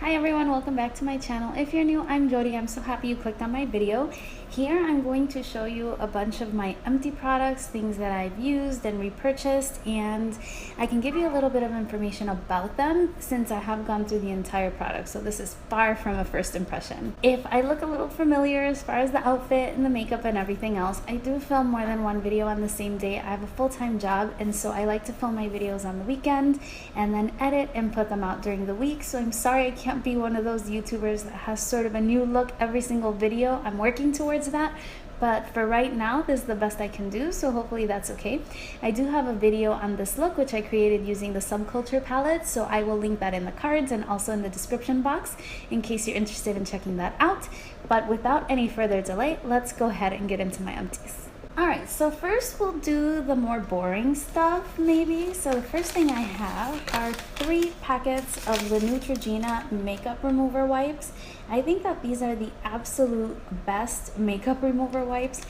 Hi everyone, welcome back to my channel. If you're new, I'm Yori. I'm so happy you clicked on my video. Here I'm going to show you a bunch of my empty products, things that I've used and repurchased, and I can give you a little bit of information about them since I have gone through the entire product. So this is far from a first impression. If I look a little familiar as far as the outfit and the makeup and everything else, I do film more than one video on the same day. I have a full-time job, and so I like to film my videos on the weekend and then edit and put them out during the week. So I'm sorry I can't be one of those YouTubers that has sort of a new look every single video. I'm working towards that, but for right now this is the best I can do, so hopefully that's okay. I do have a video on this look which I created using the Subculture palette, so I will link that in the cards and also in the description box in case you're interested in checking that out. But without any further delay, let's go ahead and get into my empties. Alright, so first we'll do the more boring stuff maybe. So the first thing I have are 3 packets of the Neutrogena makeup remover wipes. I think that these are the absolute best makeup remover wipes.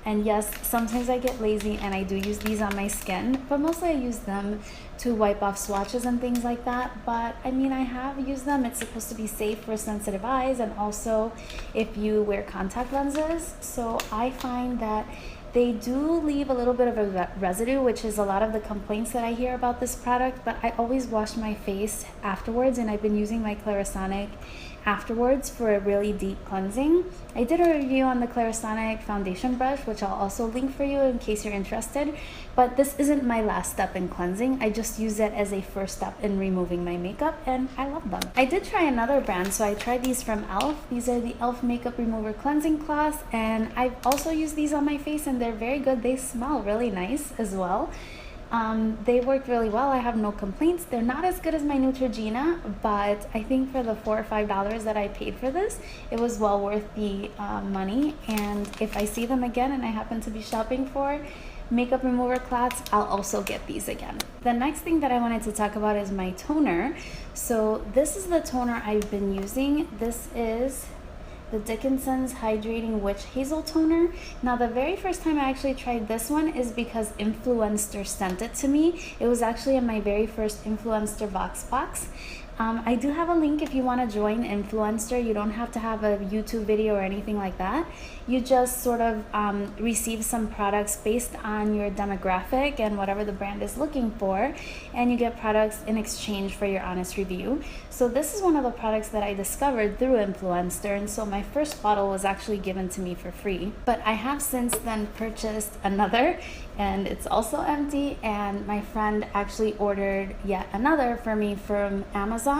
And yes, sometimes I get lazy and I do use these on my skin, but mostly I use them to wipe off swatches and things like that. But I mean, I have used them. It's supposed to be safe for sensitive eyes and also if you wear contact lenses. So I find that they do leave a little bit of a residue, which is a lot of the complaints that I hear about this product, but I always wash my face afterwards, and I've been using my Clarisonic afterwards for a really deep cleansing. I did a review on the Clarisonic foundation brush, which I'll also link for you in case you're interested, but this isn't my last step in cleansing. I just use it as a first step in removing my makeup, and I love them. I did try another brand, so I tried these from e.l.f. These are the e.l.f. Makeup Remover Cleansing Cloths, and I've also used these on my face, and they're very good. They smell really nice as well. They worked really well. I have no complaints. They're not as good as my Neutrogena, but I think for the $4 or $5 that I paid for this, it was well worth the money. And if I see them again and I happen to be shopping for makeup remover cloths, I'll also get these again. The next thing that I wanted to talk about is my toner. So this is the toner I've been using. This is the Dickinson's Hydrating Witch Hazel Toner. Now, the very first time I actually tried this one is because Influenster sent it to me. It was actually in my very first Influenster box. I do have a link if you want to join Influencer. You don't have to have a YouTube video or anything like that. You just sort of receive some products based on your demographic and whatever the brand is looking for, and you get products in exchange for your honest review. So this is one of the products that I discovered through Influencer, and so my first bottle was actually given to me for free. But I have since then purchased another, and it's also empty, and my friend actually ordered yet another for me from Amazon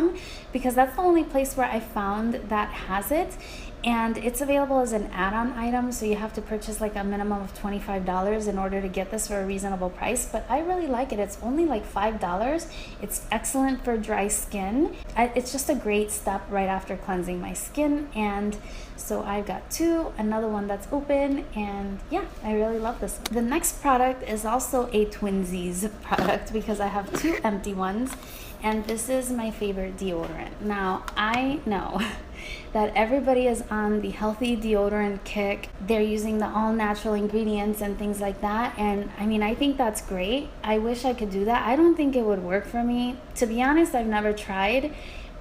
because that's the only place where I found that has it. And it's available as an add-on item, so you have to purchase like a minimum of $25 in order to get this for a reasonable price. But I really like it. It's only like $5. It's excellent for dry skin. It's just a great step right after cleansing my skin. And so I've got 2, another one that's open, and yeah, I really love this. The next product is also a twinsies product because I have 2 empty ones, and this is my favorite deodorant. Now, I know that everybody is on the healthy deodorant kick. They're using the all-natural ingredients and things like that, and I mean, I think that's great. I wish I could do that. I don't think it would work for me. To be honest, I've never tried,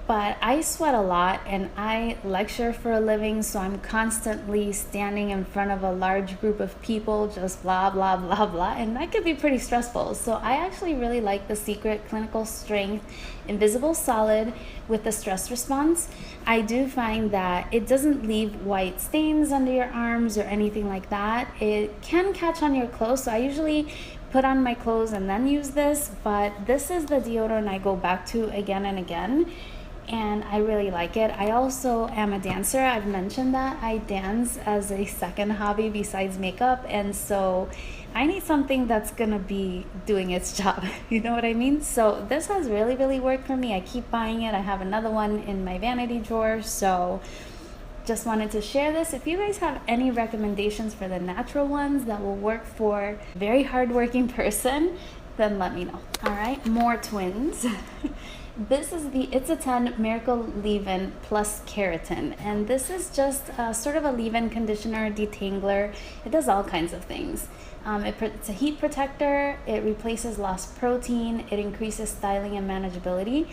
but I sweat a lot and I lecture for a living, so I'm constantly standing in front of a large group of people just blah blah blah blah, and that could be pretty stressful. So I actually really like the Secret Clinical Strength Invisible Solid with the stress response. I do find that it doesn't leave white stains under your arms or anything like that. It can catch on your clothes, so I usually put on my clothes and then use this, but this is the deodorant I go back to again and again, and I really like it. I also am a dancer. I've mentioned that I dance as a second hobby besides makeup, and so I need something that's gonna be doing its job. You know what I mean? So this has really worked for me. I keep buying it. I have another one in my vanity drawer, so just wanted to share this. If you guys have any recommendations for the natural ones that will work for a very hardworking person, then let me know. All right, more twins. This is the It's a 10 Miracle Leave-In Plus Keratin, and this is just sort of a leave-in conditioner, detangler. It does all kinds of things. It's a heat protector, it replaces lost protein, it increases styling and manageability.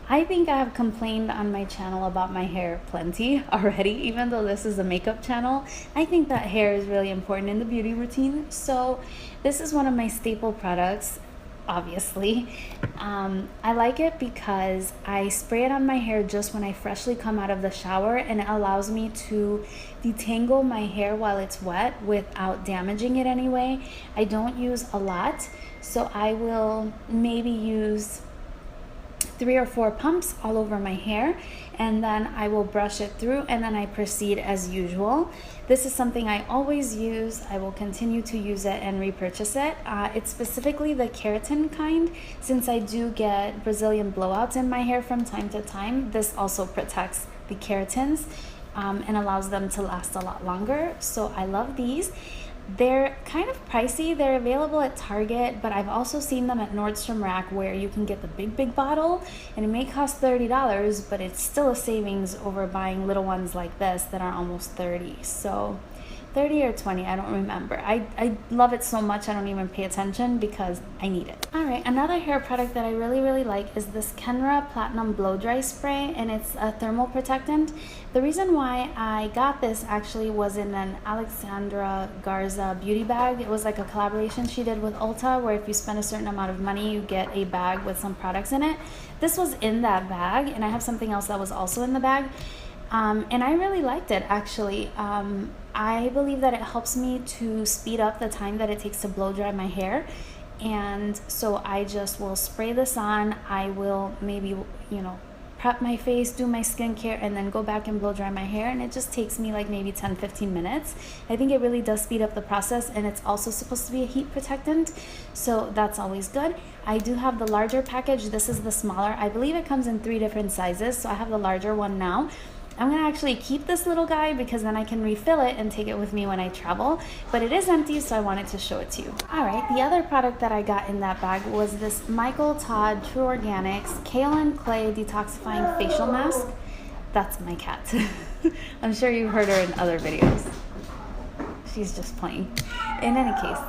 I think I have complained on my channel about my hair plenty already, even though this is a makeup channel. I think that hair is really important in the beauty routine. So this is one of my staple products, obviously. I like it because I spray it on my hair just when I freshly come out of the shower, and it allows me to detangle my hair while it's wet without damaging it anyway. I don't use a lot, so I will maybe use 3 or 4 pumps all over my hair, and then I will brush it through, and then I proceed as usual. This is something I always use. I will continue to use it and repurchase it. It's specifically the keratin kind. Since I do get Brazilian blowouts in my hair from time to time, this also protects the keratins and allows them to last a lot longer. So I love these. They're kind of pricey. They're available at Target, but I've also seen them at Nordstrom Rack where you can get the big bottle, and it may cost $30, but it's still a savings over buying little ones like this that are almost $30. So 30 or 20, I don't remember. I love it so much I don't even pay attention because I need it. All right, another hair product that I really like is this Kenra Platinum Blow Dry Spray, and it's a thermal protectant. The reason why I got this actually was in an Alexandra Garza beauty bag. It was like a collaboration she did with Ulta, where if you spend a certain amount of money, you get a bag with some products in it. This was in that bag, and I have something else that was also in the bag. And I really liked it, actually. I believe that it helps me to speed up the time that it takes to blow dry my hair. And so I just will spray this on. I will maybe, prep my face, do my skincare, and then go back and blow dry my hair. And it just takes me like maybe 10-15 minutes. I think it really does speed up the process, and it's also supposed to be a heat protectant. So that's always good. I do have the larger package. This is the smaller. I believe it comes in 3 different sizes. So I have the larger one now. I'm gonna actually keep this little guy because then I can refill it and take it with me when I travel, but it is empty, so I wanted to show it to you. All right, the other product that I got in that bag was this Michael Todd True Organics Kaolin Clay Detoxifying Facial Mask. That's my cat. I'm sure you've heard her in other videos. She's just playing. In any case,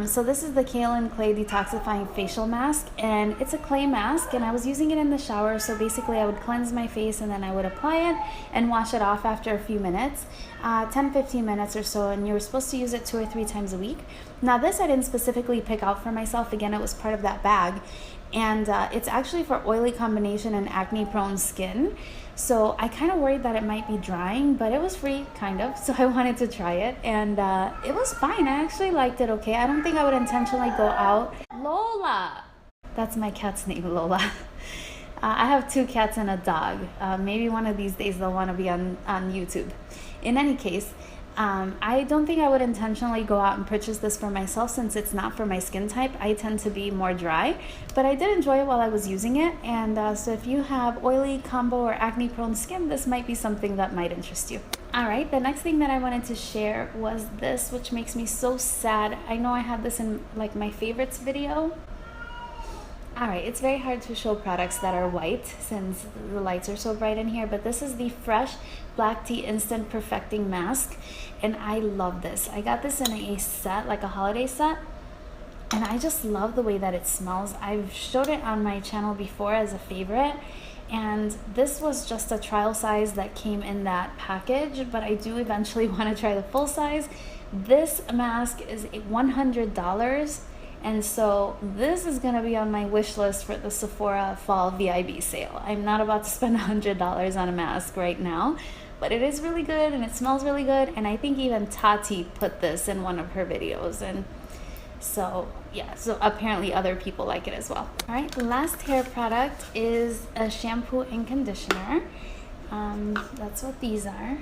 so this is the Kaolin Clay Detoxifying Facial Mask, and it's a clay mask, and I was using it in the shower. So basically I would cleanse my face, and then I would apply it and wash it off after a few minutes, 10-15 minutes or so, and you were supposed to use it 2 or 3 times a week. Now this I didn't specifically pick out for myself. Again, it was part of that bag, and it's actually for oily combination and acne prone skin. So I kind of worried that it might be drying, but it was free, kind of, so I wanted to try it, and it was fine. I actually liked it okay. I don't think I would intentionally go out. Lola! That's my cat's name, Lola. I have 2 cats and a dog. Maybe one of these days they'll want to be on YouTube. In any case, I don't think I would intentionally go out and purchase this for myself since it's not for my skin type. I tend to be more dry, but I did enjoy it while I was using it. And so if you have oily, combo, or acne prone skin, this might be something that might interest you. All right, the next thing that I wanted to share was this, which makes me so sad. I know I had this in like my favorites video. All right, it's very hard to show products that are white since the lights are so bright in here, but this is the Fresh Black Tea Instant Perfecting Mask, and I love this. I got this in a set, like a holiday set, and I just love the way that it smells. I've showed it on my channel before as a favorite, and this was just a trial size that came in that package, but I do eventually want to try the full size. This mask is $100. And so this is gonna be on my wish list for the Sephora Fall VIB sale. I'm not about to spend $100 on a mask right now, but it is really good and it smells really good. And I think even Tati put this in one of her videos. And so yeah, so apparently other people like it as well. All right, the last hair product is a shampoo and conditioner. That's what these are.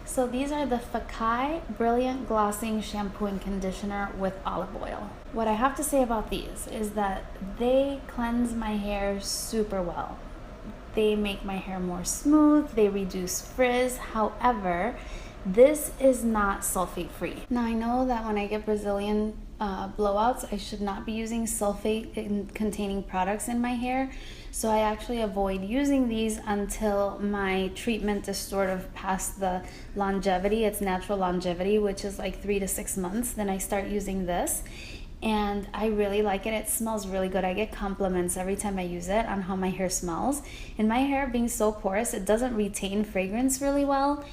So these are the Fekkai Brilliant Glossing Shampoo and Conditioner with Olive Oil. What I have to say about these is that they cleanse my hair super well. They make my hair more smooth, they reduce frizz. However, this is not sulfate free. Now I know that when I get Brazilian blowouts, I should not be using sulfate containing products in my hair. So I actually avoid using these until my treatment is sort of past the longevity, its natural longevity, which is like 3 to 6 months. Then I start using this. and I really like it. It smells really good. I get compliments every time I use it on how my hair smells. And my hair being so porous, it doesn't retain fragrance really well,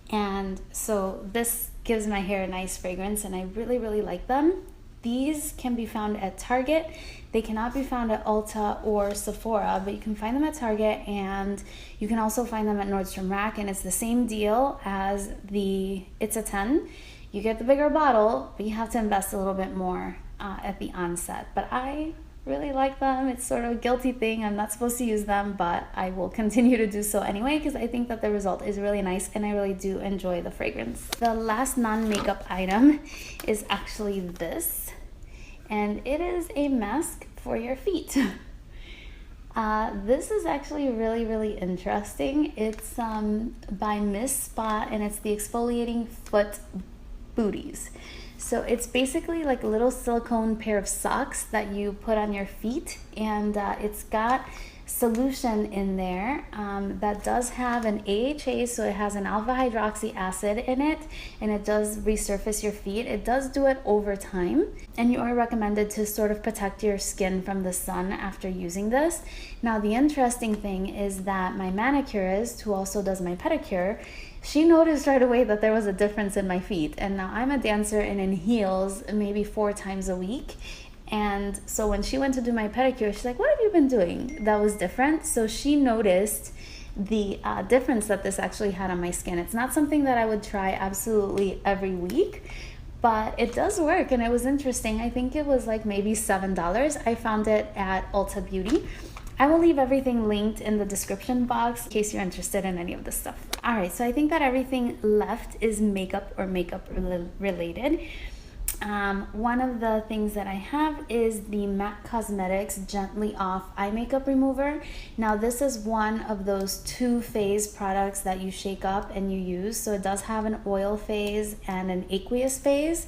and so this gives my hair a nice fragrance, and I really like them. These can be found at Target. They cannot be found at Ulta or Sephora, but you can find them at Target, and you can also find them at Nordstrom Rack, and it's the same deal as the It's a 10. You get the bigger bottle, but you have to invest a little bit more at the onset. But I really like them. It's sort of a guilty thing. I'm not supposed to use them, but I will continue to do so anyway because I think that the result is really nice and I really do enjoy the fragrance. The last non-makeup item is actually this, and it is a mask for your feet. This is actually really interesting. It's by Miss Spa, and it's the Exfoliating Foot Booties. So it's basically like a little silicone pair of socks that you put on your feet, and it's got solution in there that does have an AHA, so it has an alpha hydroxy acid in it, and it does resurface your feet. It does do it over time, and you are recommended to sort of protect your skin from the sun after using this. Now the interesting thing is that my manicurist, who also does my pedicure, she noticed right away that there was a difference in my feet. And now I'm a dancer and in heels maybe 4 times a week. And so when she went to do my pedicure, she's like, what have you been doing that was different? So she noticed the difference that this actually had on my skin. It's not something that I would try absolutely every week, but it does work, and it was interesting. I think it was like maybe $7. I found it at Ulta Beauty. I will leave everything linked in the description box in case you're interested in any of this stuff. All right, so I think that everything left is makeup or makeup related. One of the things that I have is the MAC Cosmetics Gently Off Eye Makeup Remover. Now this is one of those 2-phase products that you shake up and you use. So it does have an oil phase and an aqueous phase.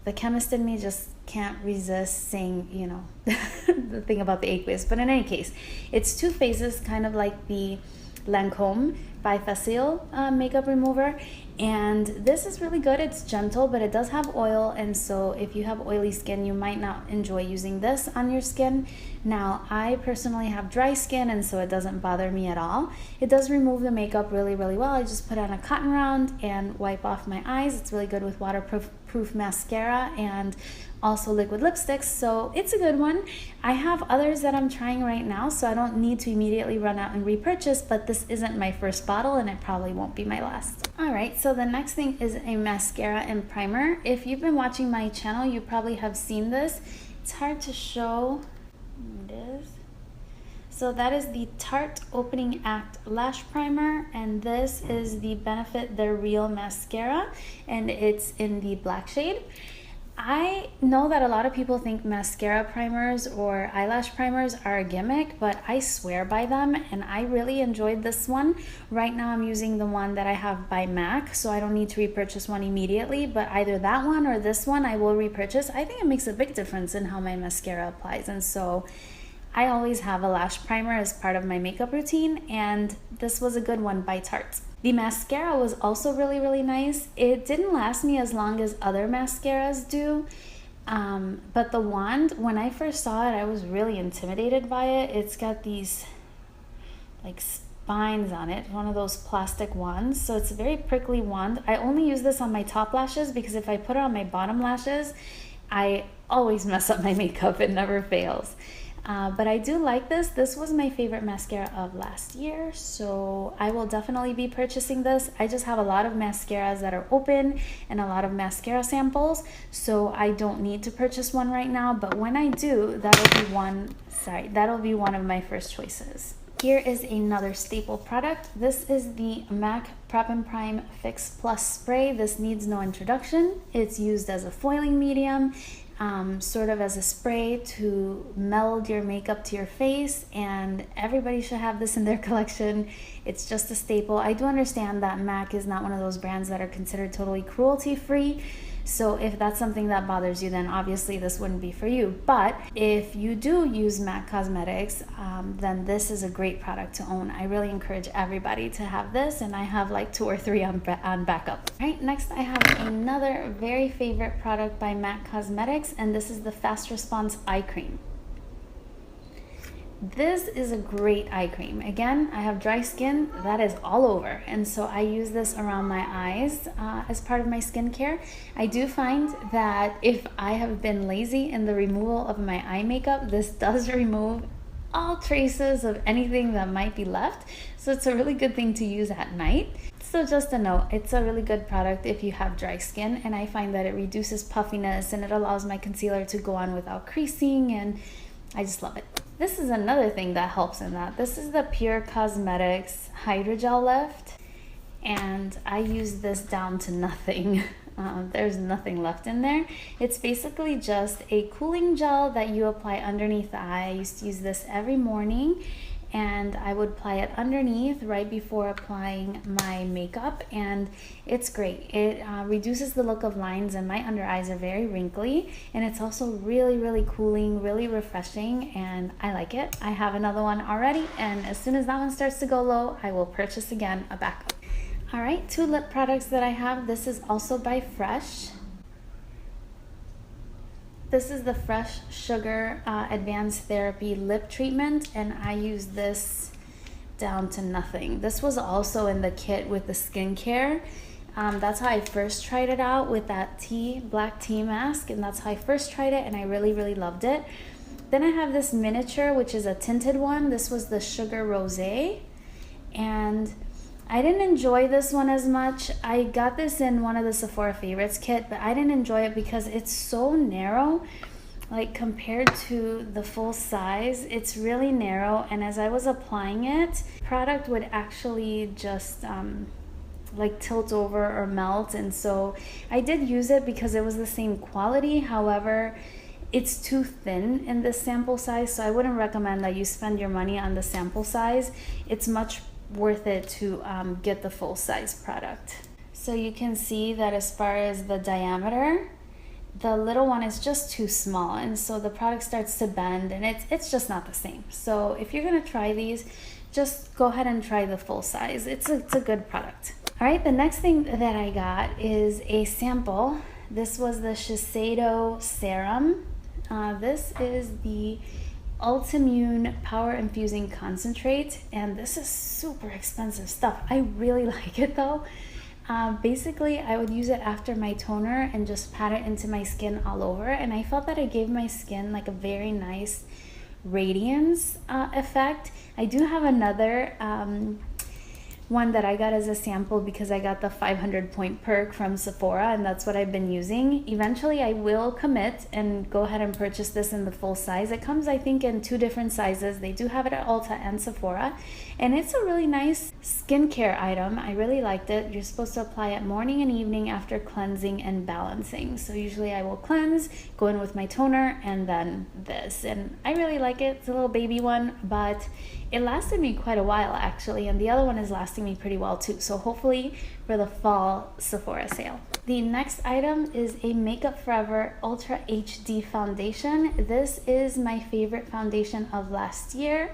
The chemist in me just can't resist saying, you know, the thing about the aqueous. But in any case, it's 2 phases, kind of like the Lancome by Facile makeup remover, and this is really good. It's gentle, but it does have oil, and so if you have oily skin, you might not enjoy using this on your skin. Now I personally have dry skin, and so it doesn't bother me at all. It does remove the makeup really well. I just put on a cotton round and wipe off my eyes. It's really good with waterproof mascara and also liquid lipsticks, so it's a good one. I have others that I'm trying right now, so I don't need to immediately run out and repurchase, but this isn't my first bottle and it probably won't be my last. Alright, so the next thing is a mascara and primer. If you've been watching my channel, you probably have seen this. It's hard to show. It is. So that is the Tarte Opening Act Lash Primer, and this is the Benefit The Real Mascara, and it's in the black shade. I know that a lot of people think mascara primers or eyelash primers are a gimmick, but I swear by them, and I really enjoyed this one. Right now I'm using the one that I have by MAC, so I don't need to repurchase one immediately, but either that one or this one I will repurchase. I think it makes a big difference in how my mascara applies, and so I always have a lash primer as part of my makeup routine, and this was a good one by Tarte. The mascara was also really nice. It didn't last me as long as other mascaras do, but the wand, when I first saw it, I was really intimidated by it. It's got these like spines on it, one of those plastic wands, so it's a very prickly wand. I only use this on my top lashes because if I put it on my bottom lashes, I always mess up my makeup. It never fails. But I do like this. This was my favorite mascara of last year, so I will definitely be purchasing this. I just have a lot of mascaras that are open and a lot of mascara samples, so I don't need to purchase one right now, but when I do, that'll be one of my first choices. Here is another staple product. This is the MAC Prep and Prime Fix Plus Spray. This needs no introduction. It's used as a foiling medium, sort of as a spray to meld your makeup to your face, and everybody should have this in their collection. It's just a staple. I do understand that MAC is not one of those brands that are considered totally cruelty free, So if that's something that bothers you, then obviously this wouldn't be for you. But if you do use MAC Cosmetics, then this is a great product to own. I really encourage everybody to have this, and I have like 2 or 3 on backup. All right, next I have another very favorite product by MAC Cosmetics, and this is the Fast Response Eye Cream. This is a great eye cream. Again, I have dry skin that is all over, and so I use this around my eyes as part of my skincare. I do find that if I have been lazy in the removal of my eye makeup, this does remove all traces of anything that might be left, so it's a really good thing to use at night. So just a note, it's a really good product if you have dry skin, and I find that it reduces puffiness and it allows my concealer to go on without creasing, and I just love it. This is another thing that helps in that. This is the PUR Cosmetics Hydragel Lift, and I use this down to nothing. There's nothing left in there. It's basically just a cooling gel that you apply underneath the eye. I used to use this every morning, and I would apply it underneath right before applying my makeup, and it's great. It reduces the look of lines, and my under eyes are very wrinkly, and it's also really cooling, really refreshing, and I like it. I have another one already, and as soon as that one starts to go low, I will purchase again a backup. All right, 2 lip products that I have. This is also by Fresh. This is the Fresh Sugar Advanced Therapy Lip Treatment, and I use this down to nothing. This was also in the kit with the skincare. That's how I first tried it out, with that black tea mask, and that's how I first tried it, and I really loved it. Then I have this miniature, which is a tinted one. This was the Sugar Rosé, and I didn't enjoy this one as much. I got this in one of the Sephora Favorites kit, but I didn't enjoy it because it's so narrow. Like compared to the full size, it's really narrow, and as I was applying it, product would actually just like tilt over or melt, and so I did use it because it was the same quality. However, it's too thin in this sample size, so I wouldn't recommend that you spend your money on the sample size. It's much worth it to get the full size product. So you can see that as far as the diameter, the little one is just too small, and so the product starts to bend, and it's just not the same. So if you're gonna try these, just go ahead and try the full size. It's a good product. All right, the next thing that I got is a sample. This was the Shiseido Serum. This is the Ultimune Power Infusing Concentrate, and this is super expensive stuff. I really like it though. Basically, I would use it after my toner and just pat it into my skin all over, and I felt that it gave my skin like a very nice radiance effect. I do have another one that I got as a sample because I got the 500 point perk from Sephora, and that's what I've been using. Eventually I will commit and go ahead and purchase this in the full size. It comes, I think, in 2 different sizes. They do have it at Ulta and Sephora, and it's a really nice skincare item. I really liked it. You're supposed to apply it morning and evening after cleansing and balancing. So usually I will cleanse, go in with my toner, and then this, and I really like it. It's a little baby one, but it lasted me quite a while actually, and the other one is lasting me pretty well too, so hopefully for the fall Sephora sale. The next item is a Makeup Forever Ultra HD foundation. This is my favorite foundation of last year.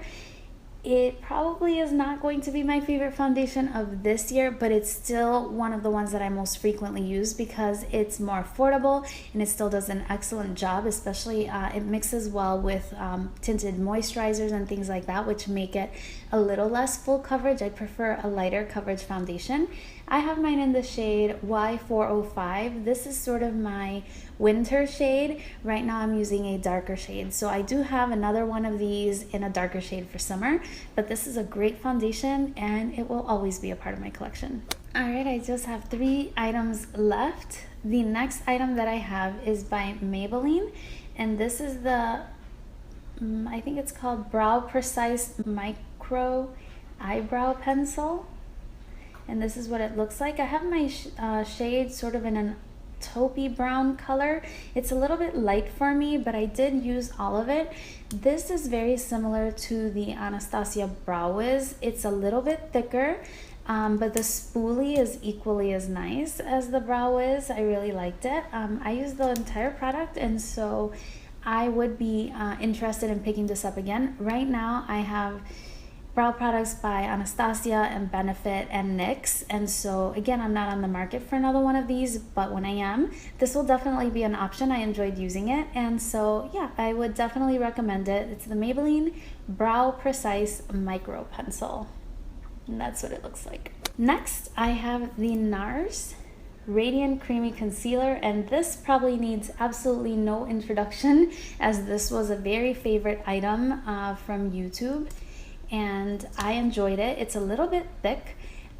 It probably is not going to be my favorite foundation of this year, but it's still one of the ones that I most frequently use because it's more affordable and it still does an excellent job, especially it mixes well with tinted moisturizers and things like that, which make it a little less full coverage. I prefer a lighter coverage foundation. I have mine in the shade Y405. This is sort of my winter shade. Right now I'm using a darker shade, so I do have another one of these in a darker shade for summer, but this is a great foundation and it will always be a part of my collection. All right, I just have 3 items left. The next item that I have is by Maybelline, and this is the I think it's called Brow Precise Micro Eyebrow Pencil, and this is what it looks like. I have my shade sort of in an taupey brown color. It's a little bit light for me, but I did use all of it. This is very similar to the Anastasia Brow Wiz. It's a little bit thicker. but the spoolie is equally as nice as the brow is. I really liked it. I used the entire product, and so I would be interested in picking this up again. Right now I have brow products by Anastasia and Benefit and NYX, and so again, I'm not on the market for another one of these, but when I am, this will definitely be an option. I enjoyed using it, and so yeah, I would definitely recommend it. It's the Maybelline Brow Precise Micro Pencil, and that's what it looks like. Next, I have the NARS Radiant Creamy Concealer, and this probably needs absolutely no introduction, as this was a very favorite item from YouTube, and I enjoyed it. It's a little bit thick.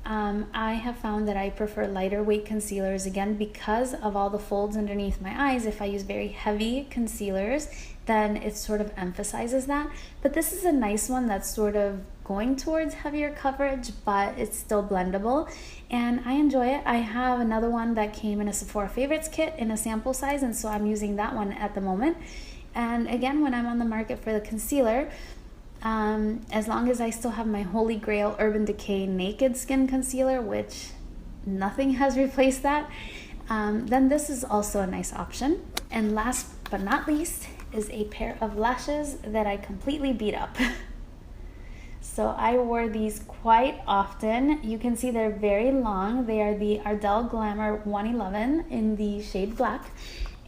I have found that I prefer lighter weight concealers, again because of all the folds underneath my eyes. If I use very heavy concealers, then it sort of emphasizes that. But this is a nice one that's sort of going towards heavier coverage, but it's still blendable, and I enjoy it. I have another one that came in a Sephora Favorites kit in a sample size, and so I'm using that one at the moment. And again, when I'm on the market for the concealer, as long as I still have my Holy Grail Urban Decay Naked Skin Concealer, which nothing has replaced that, then this is also a nice option. And last but not least is a pair of lashes that I completely beat up. So I wore these quite often. You can see they're very long. They are the Ardell Glamour 111 in the shade black.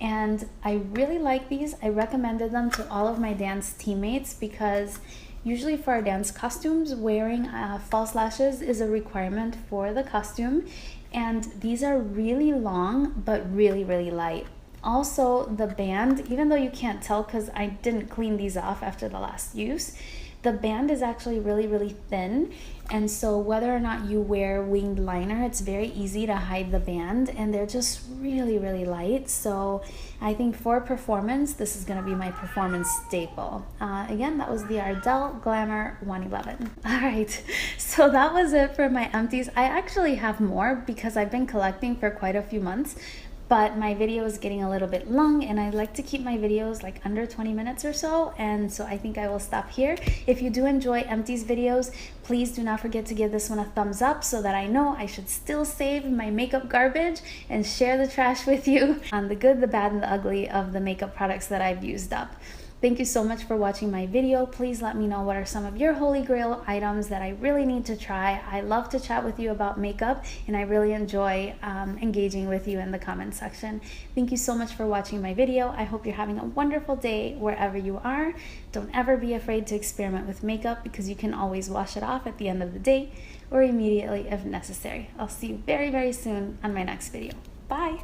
And I really like these. I recommended them to all of my dance teammates because usually for our dance costumes, wearing false lashes is a requirement for the costume. And these are really long, but really, really light. Also, the band, even though you can't tell because I didn't clean these off after the last use, the band is actually really, really thin, and so whether or not you wear winged liner, it's very easy to hide the band, and they're just really, really light. So I think for performance, this is gonna be my performance staple. Again, that was the Ardell Glamour 111. All right, so that was it for my empties. I actually have more because I've been collecting for quite a few months, but my video is getting a little bit long, and I like to keep my videos like under 20 minutes or so, and so I think I will stop here. If you do enjoy empties videos, please do not forget to give this one a thumbs up so that I know I should still save my makeup garbage and share the trash with you on the good, the bad, and the ugly of the makeup products that I've used up. Thank you so much for watching my video. Please let me know what are some of your holy grail items that I really need to try. I love to chat with you about makeup, and I really enjoy engaging with you in the comment section. Thank you so much for watching my video. I hope you're having a wonderful day wherever you are. Don't ever be afraid to experiment with makeup because you can always wash it off at the end of the day or immediately if necessary. I'll see you very, very soon on my next video. Bye!